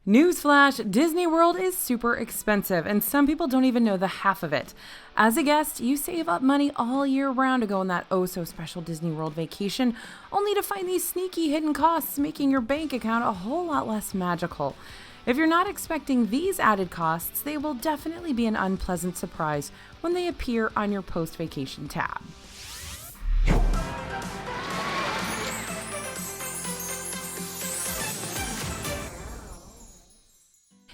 Newsflash, Disney World is super expensive, and some people don't even know the half of it. As a guest, you save up money all year round to go on that oh-so-special Disney World vacation, only to find these sneaky hidden costs making your bank account a whole lot less magical. If you're not expecting these added costs, they will definitely be an unpleasant surprise when they appear on your post-vacation tab.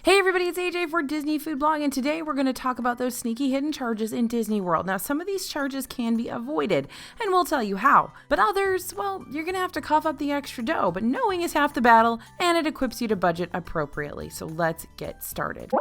Hey everybody, it's AJ for Disney Food Blog, and today we're going to talk about those sneaky hidden charges in Disney World. Now, some of these charges can be avoided, and we'll tell you how. But others, well, you're going to have to cough up the extra dough, but knowing is half the battle, and it equips you to budget appropriately. So let's get started.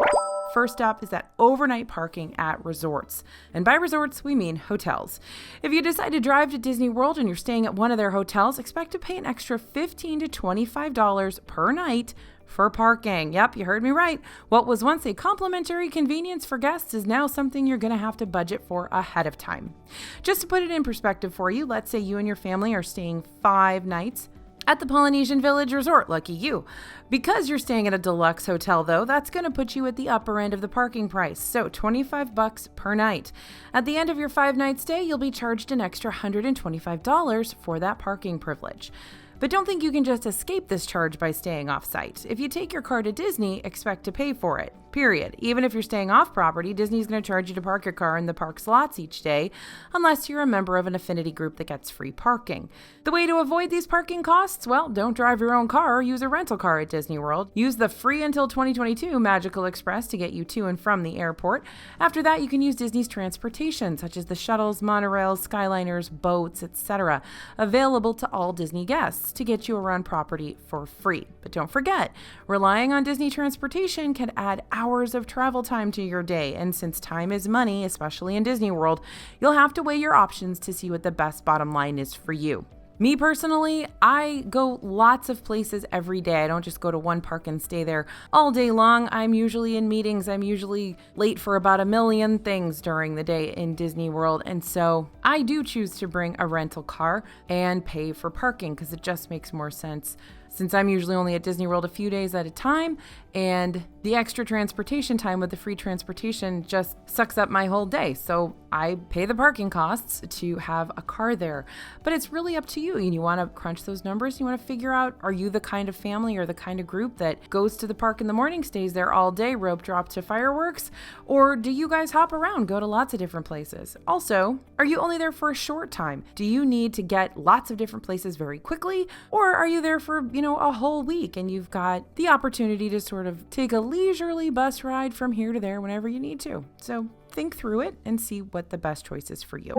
First up is that overnight parking at resorts. And by resorts, we mean hotels. If you decide to drive to Disney World and you're staying at one of their hotels, expect to pay an extra $15 to $25 per night for parking. Yep, you heard me right. What was once a complimentary convenience for guests is now something you're going to have to budget for ahead of time. Just to put it in perspective for you, let's say you and your family are staying 5 nights at the Polynesian Village Resort. Lucky you. Because you're staying at a deluxe hotel, though, that's going to put you at the upper end of the parking price, so $25 per night. At the end of your 5-night stay, you'll be charged an extra $125 for that parking privilege. But don't think you can just escape this charge by staying off-site. If you take your car to Disney, expect to pay for it. Period. Even if you're staying off property, Disney's going to charge you to park your car in the park slots each day, unless you're a member of an affinity group that gets free parking. The way to avoid these parking costs? Well, don't drive your own car or use a rental car at Disney World. Use the free until 2022 Magical Express to get you to and from the airport. After that, you can use Disney's transportation, such as the shuttles, monorails, Skyliners, boats, etc., available to all Disney guests to get you around property for free. But don't forget, relying on Disney transportation can add hours of travel time to your day, and since time is money, especially in Disney World, you'll have to weigh your options to see what the best bottom line is for you. Me personally, I go lots of places every day. I don't just go to one park and stay there all day long. I'm usually in meetings. I'm usually late for about 1 million things during the day in Disney World. And so I do choose to bring a rental car and pay for parking because it just makes more sense, since I'm usually only at Disney World a few days at a time, and the extra transportation time with the free transportation just sucks up my whole day. So I pay the parking costs to have a car there. But it's really up to you. You want to crunch those numbers. You want to figure out, are you the kind of family or the kind of group that goes to the park in the morning, stays there all day, rope drop to fireworks? Or do you guys hop around, go to lots of different places? Also, are you only there for a short time? Do you need to get lots of different places very quickly? Or are you there for, a whole week and you've got the opportunity to sort of take a leisurely bus ride from here to there whenever you need to? So think through it and see what the best choice is for you.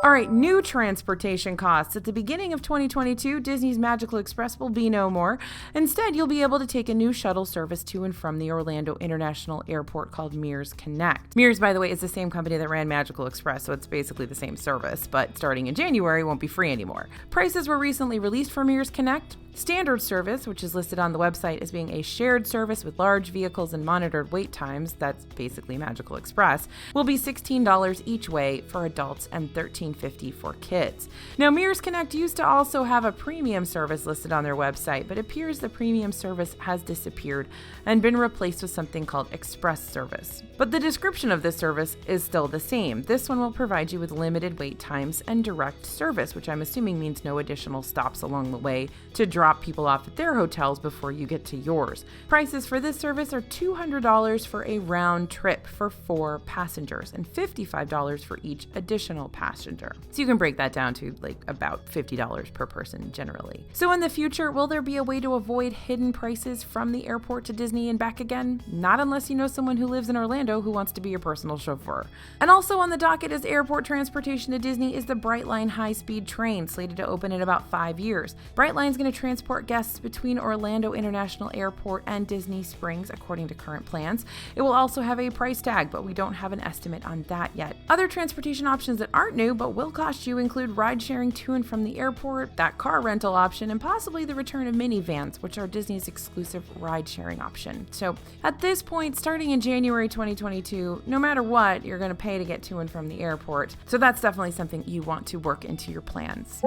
All right, new transportation costs. At the beginning of 2022, Disney's Magical Express will be no more. Instead, you'll be able to take a new shuttle service to and from the Orlando International Airport called Mears Connect. Mears, by the way, is the same company that ran Magical Express, so it's basically the same service, but starting in January, it won't be free anymore. Prices were recently released for Mears Connect. Standard service, which is listed on the website as being a shared service with large vehicles and monitored wait times, that's basically Magical Express, will be $16 each way for adults and $13.50 for kids. Now, Mears Connect used to also have a premium service listed on their website, but it appears the premium service has disappeared and been replaced with something called Express Service. But the description of this service is still the same. This one will provide you with limited wait times and direct service, which I'm assuming means no additional stops along the way to drop people off at their hotels before you get to yours. Prices for this service are $200 for a round trip for 4 passengers and $55 for each additional passenger. So you can break that down to about $50 per person generally. So in the future, will there be a way to avoid hidden prices from the airport to Disney and back again? Not unless you know someone who lives in Orlando who wants to be your personal chauffeur. And also on the docket as airport transportation to Disney is the Brightline high-speed train, slated to open in about 5 years. Brightline's going to transport guests between Orlando International Airport and Disney Springs, according to current plans. It will also have a price tag, but we don't have an estimate on that yet. Other transportation options that aren't new but will cost you include ride-sharing to and from the airport, that car rental option, and possibly the return of minivans, which are Disney's exclusive ride-sharing option. So at this point, starting in January 2022, no matter what, you're going to pay to get to and from the airport. So that's definitely something you want to work into your plans.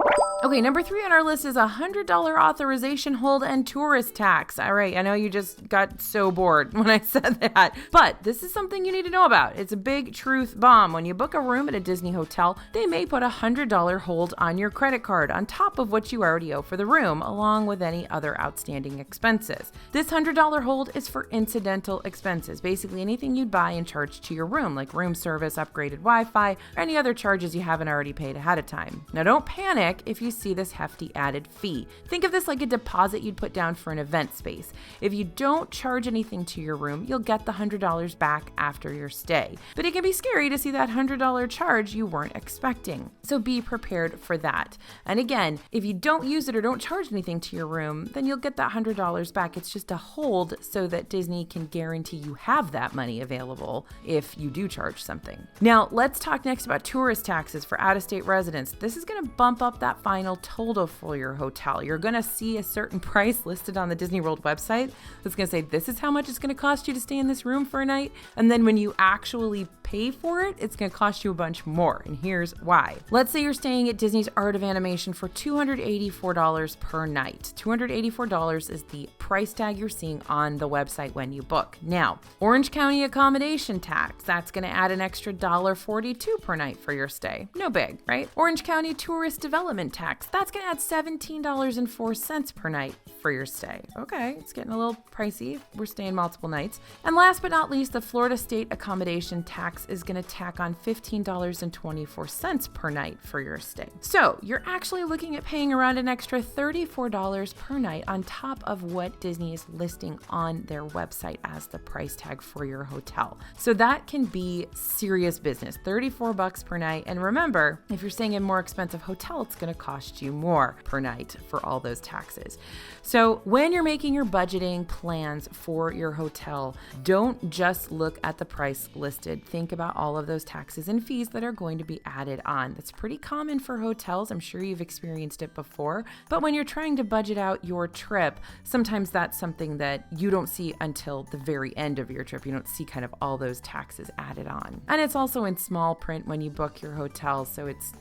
Okay, number 3 on our list is $100 authorization hold and tourist tax. All right, I know you just got so bored when I said that, but this is something you need to know about. It's a big truth bomb. When you book a room at a Disney hotel, they may put a $100 hold on your credit card on top of what you already owe for the room, along with any other outstanding expenses. This $100 hold is for incidental expenses, basically anything you'd buy and charge to your room, like room service, upgraded Wi-Fi, or any other charges you haven't already paid ahead of time. Now, don't panic if you see this hefty added fee. Think of this like a deposit you'd put down for an event space. If you don't charge anything to your room, you'll get the $100 back after your stay. But it can be scary to see that $100 charge you weren't expecting. So be prepared for that. And again, if you don't use it or don't charge anything to your room, then you'll get that $100 back. It's just a hold so that Disney can guarantee you have that money available if you do charge something. Now, let's talk next about tourist taxes for out-of-state residents. This is going to bump up that final total for your hotel. You're going to see a certain price listed on the Disney World website that's going to say, this is how much it's going to cost you to stay in this room for a night. And then when you actually pay for it, it's going to cost you a bunch more. And here's why. Let's say you're staying at Disney's Art of Animation for $284 per night. $284 is the price tag you're seeing on the website when you book. Now, Orange County accommodation tax, that's going to add an extra $1.42 per night for your stay. No big, right? Orange County tourist development tax, that's going to add $17.04 per night for your stay. Okay, it's getting a little pricey. We're staying multiple nights. And last but not least, the Florida State accommodation tax is going to tack on $15.24 per night for your stay. So you're actually looking at paying around an extra $34 per night on top of what Disney is listing on their website as the price tag for your hotel. So that can be serious business, $34 per night. And remember, if you're staying in a more expensive hotel, it's going to cost you more per night for all those taxes. So when you're making your budgeting plans for your hotel, don't just look at the price listed. Think about all of those taxes and fees that are going to be added on. That's pretty common for hotels. I'm sure you've experienced it before. But when you're trying to budget out your trip, sometimes that's something that you don't see until the very end of your trip. You don't see kind of all those taxes added on. And it's also in small print when you book your hotel. So it's,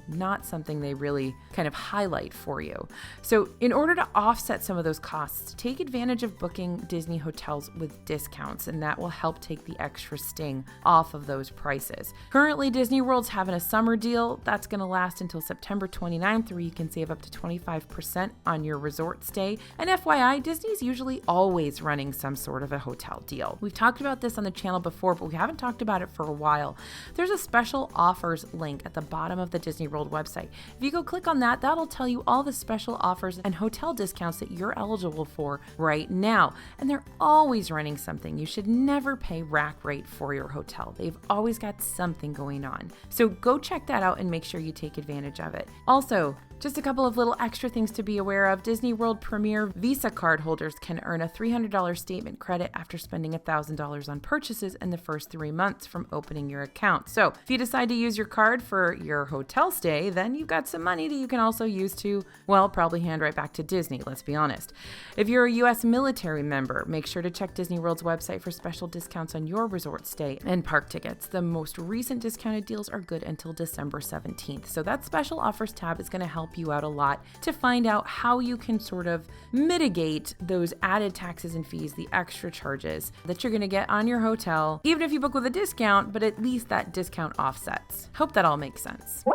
not something they really kind of highlight for you. So in order to offset some of those costs, take advantage of booking Disney hotels with discounts, and that will help take the extra sting off of those prices. Currently, Disney World's having a summer deal that's going to last until September 29th, where you can save up to 25% on your resort stay. And FYI, Disney's usually always running some sort of a hotel deal. We've talked about this on the channel before, but we haven't talked about it for a while. There's a special offers link at the bottom of the Disney World website. If you go click on that, that'll tell you all the special offers and hotel discounts that you're eligible for right now. And they're always running something. You should never pay rack rate for your hotel. They've always got something going on. So go check that out and make sure you take advantage of it. Also, just a couple of little extra things to be aware of. Disney World Premier Visa card holders can earn a $300 statement credit after spending $1,000 on purchases in the first 3 months from opening your account. So if you decide to use your card for your hotel stay, then you've got some money that you can also use to, probably hand right back to Disney, let's be honest. If you're a U.S. military member, make sure to check Disney World's website for special discounts on your resort stay and park tickets. The most recent discounted deals are good until December 17th. So that special offers tab is going to help you out a lot to find out how you can sort of mitigate those added taxes and fees, the extra charges that you're going to get on your hotel, even if you book with a discount, but at least that discount offsets. Hope that all makes sense.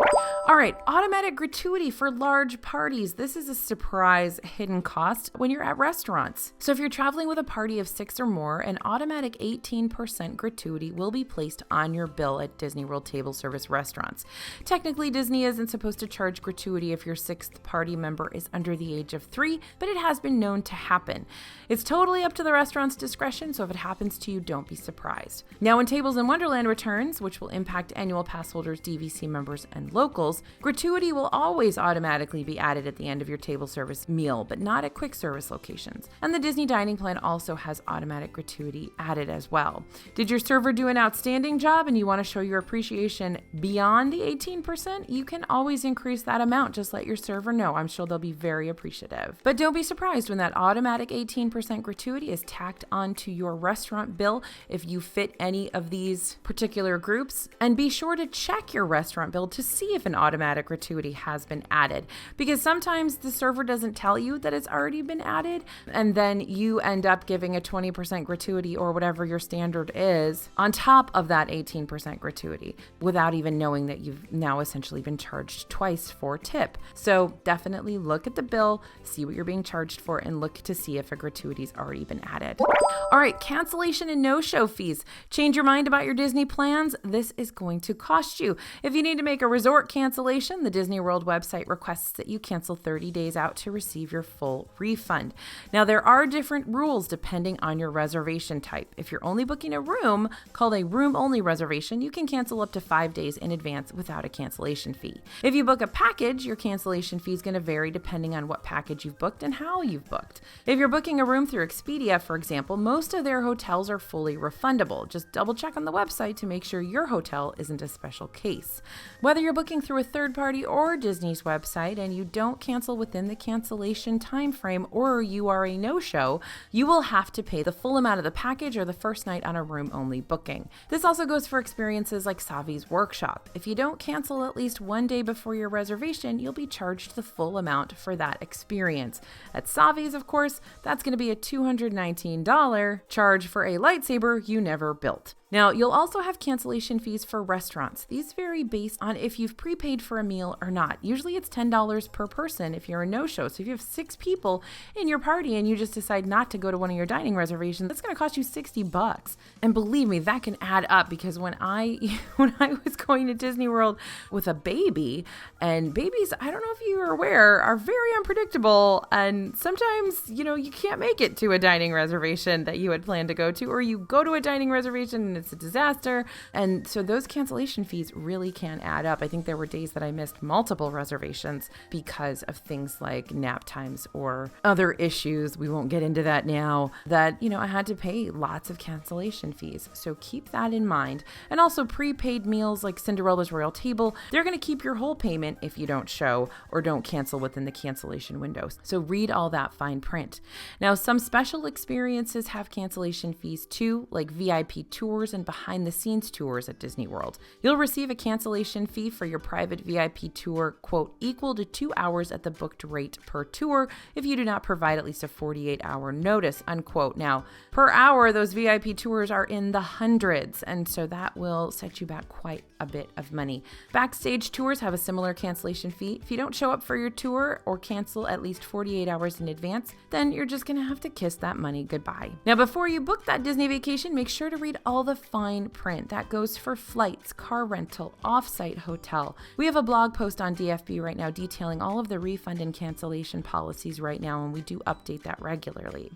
All right, automatic gratuity for large parties. This is a surprise hidden cost when you're at restaurants. So if you're traveling with a party of 6 or more, an automatic 18% gratuity will be placed on your bill at Disney World table service restaurants. Technically, Disney isn't supposed to charge gratuity if your 6th party member is under the age of 3, but it has been known to happen. It's totally up to the restaurant's discretion, so if it happens to you, don't be surprised. Now, when Tables in Wonderland returns, which will impact annual pass holders, DVC members, and locals, gratuity will always automatically be added at the end of your table service meal, but not at quick service locations. And the Disney Dining Plan also has automatic gratuity added as well. Did your server do an outstanding job and you want to show your appreciation beyond the 18%? You can always increase that amount, just just let your server know. I'm sure they'll be very appreciative. But don't be surprised when that automatic 18% gratuity is tacked onto your restaurant bill if you fit any of these particular groups. And be sure to check your restaurant bill to see if an automatic gratuity has been added, because sometimes the server doesn't tell you that it's already been added, and then you end up giving a 20% gratuity or whatever your standard is on top of that 18% gratuity without even knowing that you've now essentially been charged twice for tip. So definitely look at the bill, see what you're being charged for, and look to see if a gratuity's already been added. All right, cancellation and no-show fees. Change your mind about your Disney plans? This is going to cost you. If you need to make a resort cancellation, the Disney World website requests that you cancel 30 days out to receive your full refund. Now, there are different rules depending on your reservation type. If you're only booking a room called a room-only reservation, you can cancel up to 5 days in advance without a cancellation fee. If you book a package, your cancellation fee is going to vary depending on what package you've booked and how you've booked. If you're booking a room through Expedia, for example, most of their hotels are fully refundable. Just double check on the website to make sure your hotel isn't a special case. Whether you're booking through a third party or Disney's website and you don't cancel within the cancellation time frame, or you are a no-show, you will have to pay the full amount of the package or the first night on a room-only booking. This also goes for experiences like Savi's workshop. If you don't cancel at least one day before your reservation, you'll be charged the full amount for that experience. At Savi's, of course, that's going to be a $219 charge for a lightsaber you never built. Now, you'll also have cancellation fees for restaurants. These vary based on if you've prepaid for a meal or not. Usually it's $10 per person if you're a no-show. So if you have 6 people in your party and you just decide not to go to one of your dining reservations, that's going to cost you $60. And believe me, that can add up, because when I was going to Disney World with a baby, and babies, I don't know if you are aware, are very unpredictable. And sometimes, you can't make it to a dining reservation that you had planned to go to, or you go to a dining reservation and it's a disaster. And so those cancellation fees really can add up. I think there were days that I missed multiple reservations because of things like nap times or other issues. We won't get into that now, that, I had to pay lots of cancellation fees. So keep that in mind. And also prepaid meals like Cinderella's Royal Table, they're going to keep your whole payment if you don't show or don't cancel within the cancellation windows. So read all that fine print. Now, some special experiences have cancellation fees too, like VIP tours and behind the scenes tours at Disney World. You'll receive a cancellation fee for your private VIP tour, quote, equal to 2 hours at the booked rate per tour if you do not provide at least a 48-hour notice, unquote. Now, per hour, those VIP tours are in the hundreds, and so that will set you back quite a bit of money. Backstage tours have a similar cancellation fee. If you don't show up for your tour or cancel at least 48 hours in advance, then you're just going to have to kiss that money goodbye. Now, before you book that Disney vacation, make sure to read all the fine print. That goes for flights, car rental, off-site hotel. We have a blog post on DFB right now detailing all of the refund and cancellation policies right now, and we do update that regularly.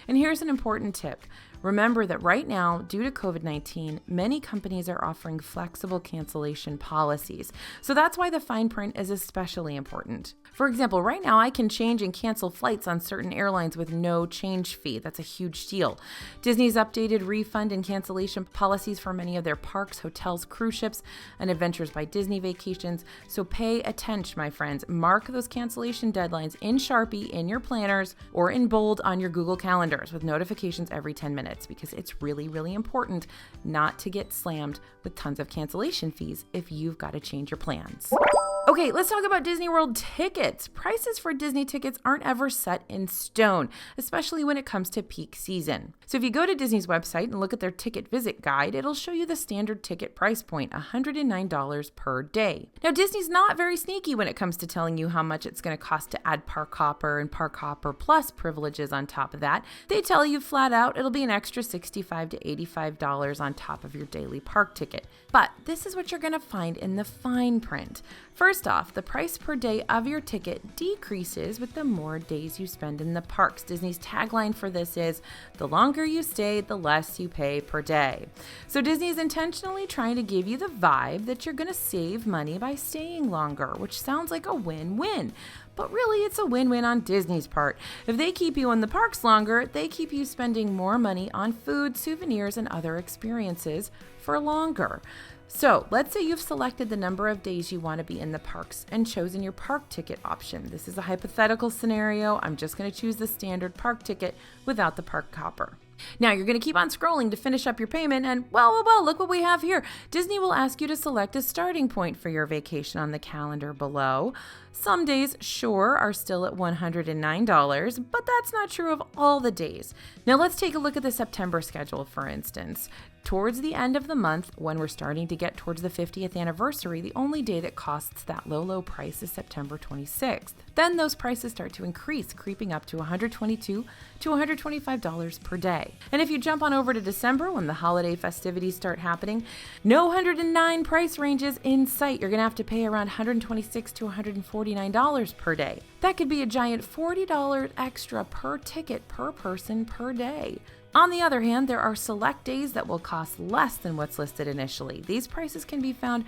And here's an important tip. Remember that right now, due to COVID-19, many companies are offering flexible cancellation policies. So that's why the fine print is especially important. For example, right now I can change and cancel flights on certain airlines with no change fee. That's a huge deal. Disney's updated refund and cancellation policies for many of their parks, hotels, cruise ships, and Adventures by Disney vacations. So pay attention, my friends. Mark those cancellation deadlines in Sharpie in your planners or in bold on your Google calendars with notifications every 10 minutes, because it's really, really important not to get slammed with tons of cancellation fees if you've got to change your plans. Okay, let's talk about Disney World tickets. Prices for Disney tickets aren't ever set in stone, especially when it comes to peak season. So if you go to Disney's website and look at their ticket visit guide, it'll show you the standard ticket price point, $109 per day. Now, Disney's not very sneaky when it comes to telling you how much it's going to cost to add Park Hopper and Park Hopper Plus privileges on top of that. They tell you flat out it'll be an extra $65 to $85 on top of your daily park ticket. But this is what you're going to find in the fine print. First off, the price per day of your ticket decreases with the more days you spend in the parks. Disney's tagline for this is, the longer you stay, the less you pay per day. So Disney is intentionally trying to give you the vibe that you're going to save money by staying longer, which sounds like a win-win. But really, it's a win-win on Disney's part. If they keep you in the parks longer, they keep you spending more money on food, souvenirs, and other experiences for longer. So let's say you've selected the number of days you want to be in the parks and chosen your park ticket option. This is a hypothetical scenario. I'm just going to choose the standard park ticket without the park hopper. Now you're going to keep on scrolling to finish up your payment and well, look what we have here. Disney will ask you to select a starting point for your vacation on the calendar below. Some days, sure, are still at $109, but that's not true of all the days. Now let's take a look at the September schedule, for instance. Towards the end of the month, when we're starting to get towards the 50th anniversary, the only day that costs that low price is September 26th. Then those prices start to increase, creeping up to $122 to $125 per day. And if you jump on over to December, when the holiday festivities start happening, no 109 price ranges in sight. You're going to have to pay around $126 to $149 per day. That could be a giant $40 extra per ticket per person per day. On the other hand, there are select days that will cost less than what's listed initially. These prices can be found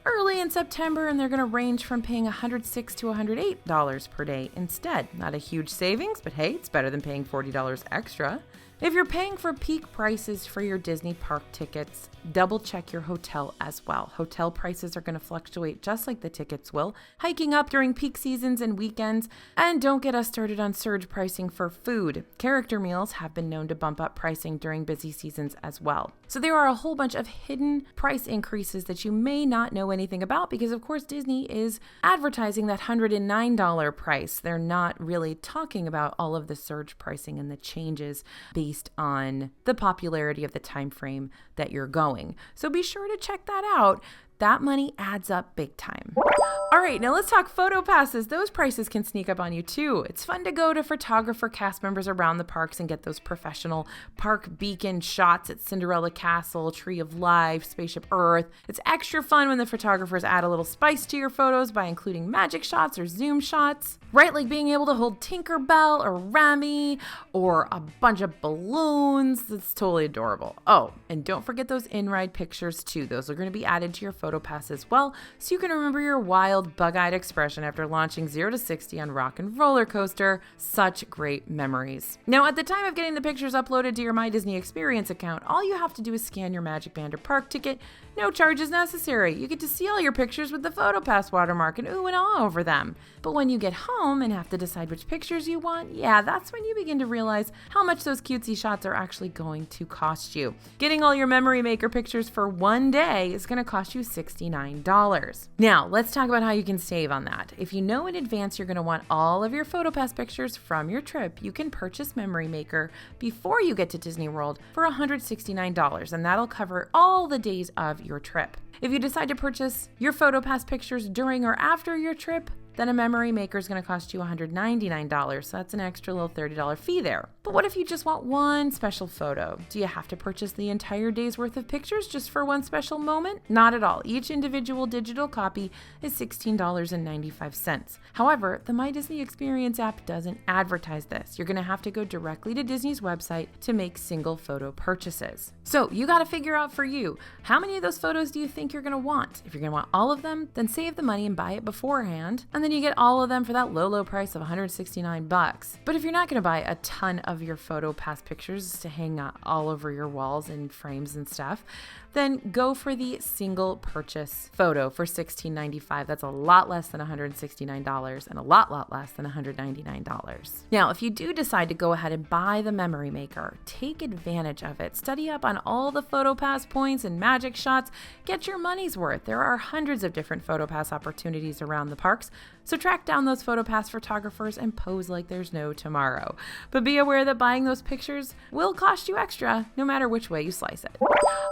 early in September, and they're going to range from paying $106 to $108 per day instead. Not a huge savings, but hey, it's better than paying $40 extra. If you're paying for peak prices for your Disney park tickets, double check your hotel as well. Hotel prices are going to fluctuate just like the tickets will, hiking up during peak seasons and weekends. And don't get us started on surge pricing for food. Character meals have been known to bump up pricing during busy seasons as well. So there are a whole bunch of hidden price increases that you may not know anything about because, of course, Disney is advertising that $109 price. They're not really talking about all of the surge pricing and the changes based on the popularity of the time frame that you're going. So be sure to check that out. That money adds up big time. All right, now let's talk PhotoPasses. Those prices can sneak up on you too. It's fun to go to photographer cast members around the parks and get those professional park beacon shots at Cinderella Castle, Tree of Life, Spaceship Earth. It's extra fun when the photographers add a little spice to your photos by including magic shots or zoom shots, right? Like being able to hold Tinkerbell or Remy or a bunch of balloons. It's totally adorable. Oh, and don't forget those in-ride pictures too. Those are going to be added to your PhotoPass as well, so you can remember your wild, bug-eyed expression after launching 0 to 60 on Rock and Roller Coaster. Such great memories. Now, at the time of getting the pictures uploaded to your My Disney Experience account, all you have to do is scan your MagicBand or park ticket. No charges necessary. You get to see all your pictures with the PhotoPass watermark and ooh and ah over them. But when you get home and have to decide which pictures you want, yeah, that's when you begin to realize how much those cutesy shots are actually going to cost you. Getting all your Memory Maker pictures for one day is going to cost you $69. Now, let's talk about how you can save on that. If you know in advance you're going to want all of your PhotoPass pictures from your trip, you can purchase Memory Maker before you get to Disney World for $169, and that'll cover all the days of your trip. If you decide to purchase your PhotoPass pictures during or after your trip, then a Memory Maker is going to cost you $199, so that's an extra little $30 fee there. But what if you just want one special photo? Do you have to purchase the entire day's worth of pictures just for one special moment? Not at all. Each individual digital copy is $16.95. However, the My Disney Experience app doesn't advertise this. You're going to have to go directly to Disney's website to make single photo purchases. So you got to figure out for you, how many of those photos do you think you're going to want? If you're going to want all of them, then save the money and buy it beforehand, and then you get all of them for that low price of $169. But if you're not going to buy a ton of your PhotoPass pictures to hang all over your walls and frames and stuff, then go for the single purchase photo for $16.95. That's a lot less than $169 and a lot less than $199. Now, if you do decide to go ahead and buy the Memory Maker, take advantage of it. Study up on all the PhotoPass points and magic shots. Get your money's worth. There are hundreds of different PhotoPass opportunities around the parks, so track down those PhotoPass photographers and pose like there's no tomorrow. But be aware that buying those pictures will cost you extra, no matter which way you slice it.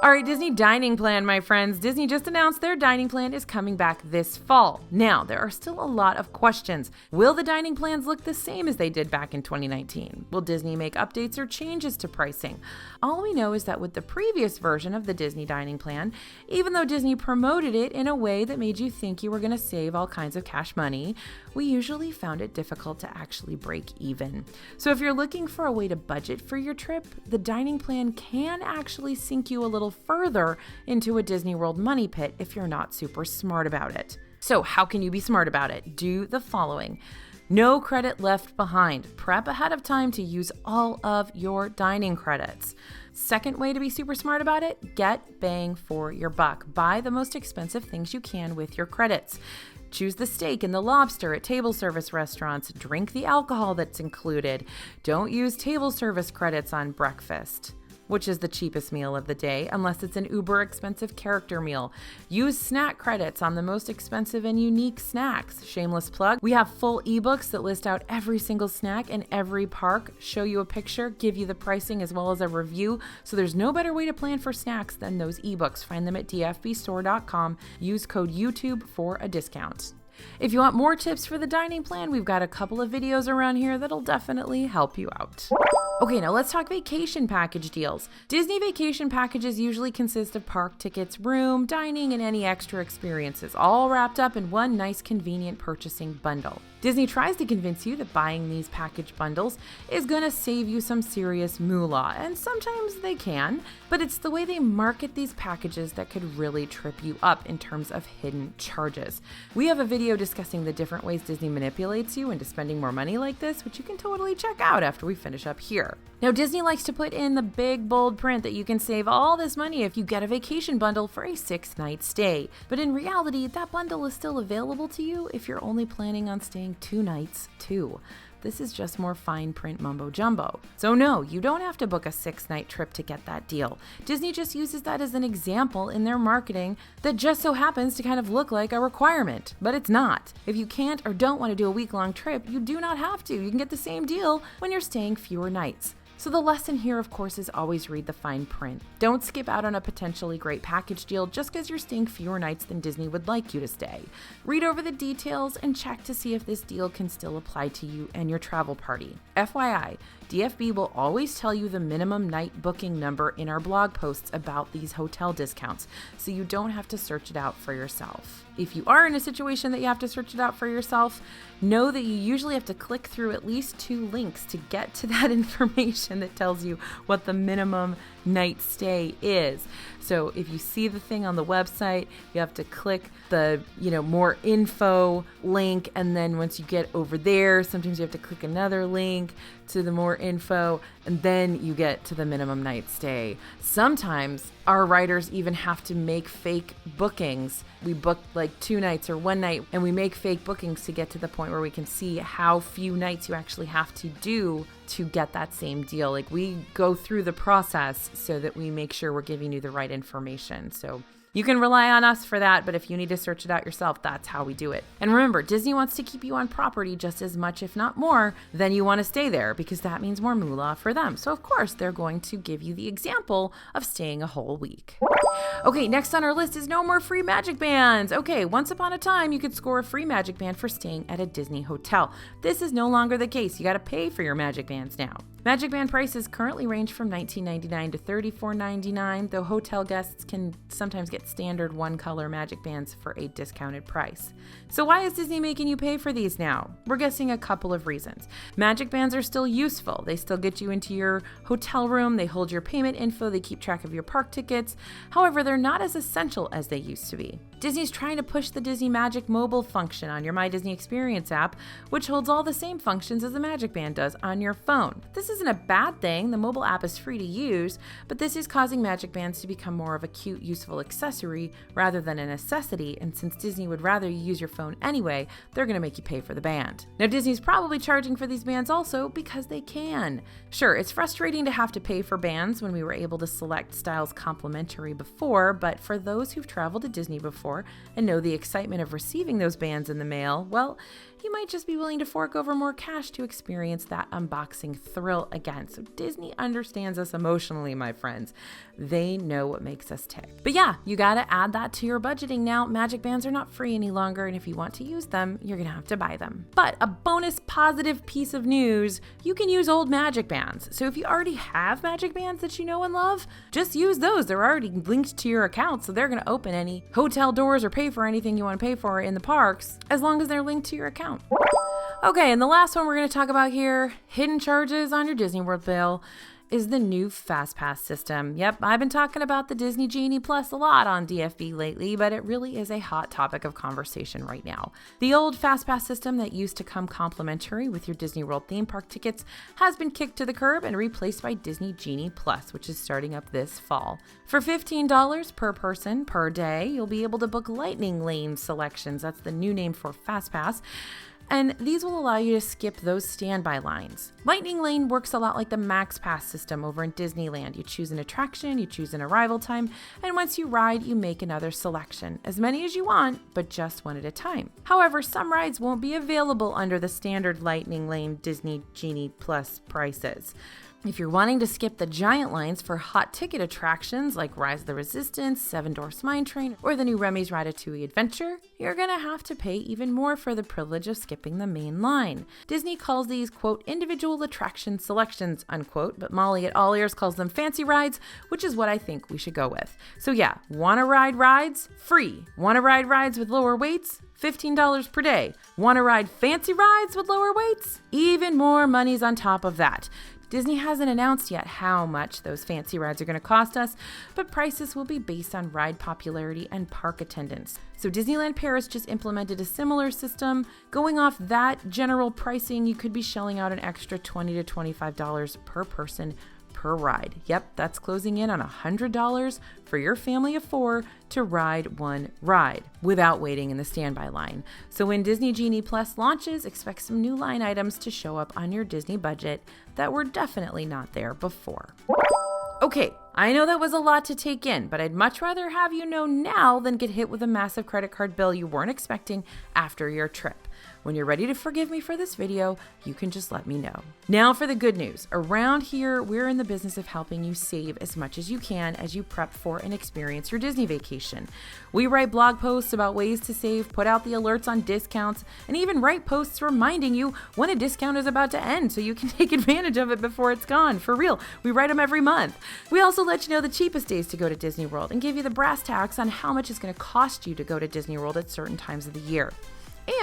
All right, Disney dining plan, my friends. Disney just announced their dining plan is coming back this fall. Now, there are still a lot of questions. Will the dining plans look the same as they did back in 2019? Will Disney make updates or changes to pricing? All we know is that with the previous version of the Disney dining plan, even though Disney promoted it in a way that made you think you were going to save all kinds of cash money, we usually found it difficult to actually break even. So if you're looking for a way to budget for your trip, the dining plan can actually sink you a little further into a Disney World money pit if you're not super smart about it. So how can you be smart about it? Do the following. No credit left behind. Prep ahead of time to use all of your dining credits. Second way to be super smart about it, get bang for your buck. Buy the most expensive things you can with your credits. Choose the steak and the lobster at table service restaurants. Drink the alcohol that's included. Don't use table service credits on breakfast, which is the cheapest meal of the day, unless it's an uber expensive character meal. Use snack credits on the most expensive and unique snacks. Shameless plug. We have full ebooks that list out every single snack in every park, show you a picture, give you the pricing as well as a review. So there's no better way to plan for snacks than those ebooks. Find them at dfbstore.com. Use code YouTube for a discount. If you want more tips for the dining plan, we've got a couple of videos around here that'll definitely help you out. Okay, now let's talk vacation package deals. Disney vacation packages usually consist of park tickets, room, dining, and any extra experiences, all wrapped up in one nice, convenient purchasing bundle. Disney tries to convince you that buying these package bundles is going to save you some serious moolah, and sometimes they can, but it's the way they market these packages that could really trip you up in terms of hidden charges. We have a video discussing the different ways Disney manipulates you into spending more money like this, which you can totally check out after we finish up here. Now, Disney likes to put in the big bold print that you can save all this money if you get a vacation bundle for a 6-night stay. But in reality, that bundle is still available to you if you're only planning on staying 2 nights too. This is just more fine print mumbo jumbo. So no, you don't have to book a 6-night trip to get that deal. Disney just uses that as an example in their marketing that just so happens to kind of look like a requirement, but it's not. If you can't or don't want to do a week-long trip, you do not have to. You can get the same deal when you're staying fewer nights. So the lesson here, of course, is always read the fine print. Don't skip out on a potentially great package deal just because you're staying fewer nights than Disney would like you to stay. Read over the details and check to see if this deal can still apply to you and your travel party. FYI, DFB will always tell you the minimum night booking number in our blog posts about these hotel discounts, so you don't have to search it out for yourself. If you are in a situation that you have to search it out for yourself, know that you usually have to click through at least 2 links to get to that information that tells you what the minimum night stay is. So if you see the thing on the website, you have to click the, more info link. And then once you get over there, sometimes you have to click another link to the more info, and then you get to the minimum night stay. Sometimes our writers even have to make fake bookings. We book like 2 nights or 1 night, and we make fake bookings to get to the point where we can see how few nights you actually have to do to get that same deal. Like, we go through the process so that we make sure we're giving you the right information. So you can rely on us for that, but if you need to search it out yourself, that's how we do it. And remember, Disney wants to keep you on property just as much, if not more, than you want to stay there, because that means more moolah for them. So of course, they're going to give you the example of staying a whole week. Okay, next on our list is no more free MagicBands. Okay, once upon a time, you could score a free MagicBand for staying at a Disney hotel. This is no longer the case. You got to pay for your MagicBands now. MagicBand prices currently range from $19.99 to $34.99, though hotel guests can sometimes get standard one-color MagicBands for a discounted price. So why is Disney making you pay for these now? We're guessing a couple of reasons. MagicBands are still useful. They still get you into your hotel room, they hold your payment info, they keep track of your park tickets. However, they're not as essential as they used to be. Disney's trying to push the Disney Magic mobile function on your My Disney Experience app, which holds all the same functions as the MagicBand does on your phone. This isn't a bad thing. The mobile app is free to use, but this is causing MagicBands to become more of a cute, useful accessory rather than a necessity, and since Disney would rather you use your phone anyway, they're going to make you pay for the band. Now, Disney's probably charging for these bands also because they can. Sure, it's frustrating to have to pay for bands when we were able to select styles complimentary before, but for those who've traveled to Disney before and know the excitement of receiving those bands in the mail, well, you might just be willing to fork over more cash to experience that unboxing thrill again. So Disney understands us emotionally, my friends. They know what makes us tick. But yeah, you gotta add that to your budgeting now. MagicBands are not free any longer, and if you want to use them, you're gonna have to buy them. But a bonus positive piece of news, you can use old MagicBands. So if you already have MagicBands that you know and love, just use those. They're already linked to your account, so they're gonna open any hotel doors or pay for anything you want to pay for in the parks, as long as they're linked to your account. Okay, and the last one we're going to talk about here, hidden charges on your Disney World bill. is the new FastPass system. Yep, I've been talking about the Disney Genie Plus a lot on DFB lately, but it really is a hot topic of conversation right now. The old FastPass system that used to come complimentary with your Disney World theme park tickets has been kicked to the curb and replaced by Disney Genie Plus, which is starting up this fall. For $15 per person per day, you'll be able to book Lightning Lane selections. That's the new name for FastPass. And these will allow you to skip those standby lines. Lightning Lane works a lot like the MaxPass system over in Disneyland. You choose an attraction, you choose an arrival time, and once you ride, you make another selection. As many as you want, but just one at a time. However, some rides won't be available under the standard Lightning Lane Disney Genie Plus prices. If you're wanting to skip the giant lines for hot ticket attractions like Rise of the Resistance, Seven Dwarfs Mine Train, or the new Remy's Ratatouille Adventure, you're going to have to pay even more for the privilege of skipping the main line. Disney calls these, quote, individual attraction selections, unquote, but Molly at All Ears calls them fancy rides, which is what I think we should go with. So yeah, want to ride rides? Free. Want to ride rides with lower weights? $15 per day. Want to ride fancy rides with lower weights? Even more money's on top of that. Disney hasn't announced yet how much those fancy rides are going to cost us, but prices will be based on ride popularity and park attendance. So Disneyland Paris just implemented a similar system. Going off that general pricing, you could be shelling out an extra $20 to $25 per person per ride. Yep, that's closing in on $100 for your family of 4 to ride one ride without waiting in the standby line. So when Disney Genie Plus launches, expect some new line items to show up on your Disney budget that were definitely not there before. Okay, I know that was a lot to take in, but I'd much rather have you know now than get hit with a massive credit card bill you weren't expecting after your trip. When you're ready to forgive me for this video, you can just let me know. Now for the good news. Around here, we're in the business of helping you save as much as you can as you prep for and experience your Disney vacation. We write blog posts about ways to save, put out the alerts on discounts, and even write posts reminding you when a discount is about to end so you can take advantage of it before it's gone. For real, we write them every month. We also let you know the cheapest days to go to Disney World and give you the brass tacks on how much it's going to cost you to go to Disney World at certain times of the year.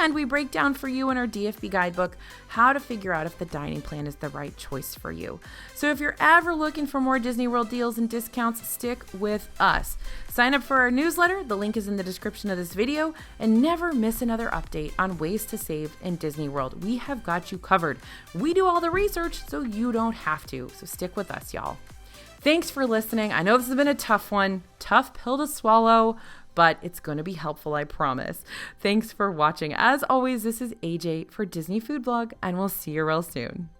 And we break down for you in our DFB guidebook how to figure out if the dining plan is the right choice for you. So if you're ever looking for more Disney World deals and discounts, stick with us. Sign up for our newsletter, the link is in the description of this video, and never miss another update on ways to save in Disney World. We have got you covered. We do all the research so you don't have to. So stick with us, y'all. Thanks for listening. I know this has been a tough one, tough pill to swallow, but it's going to be helpful, I promise. Thanks for watching. As always, this is AJ for Disney Food Blog, and we'll see you real soon.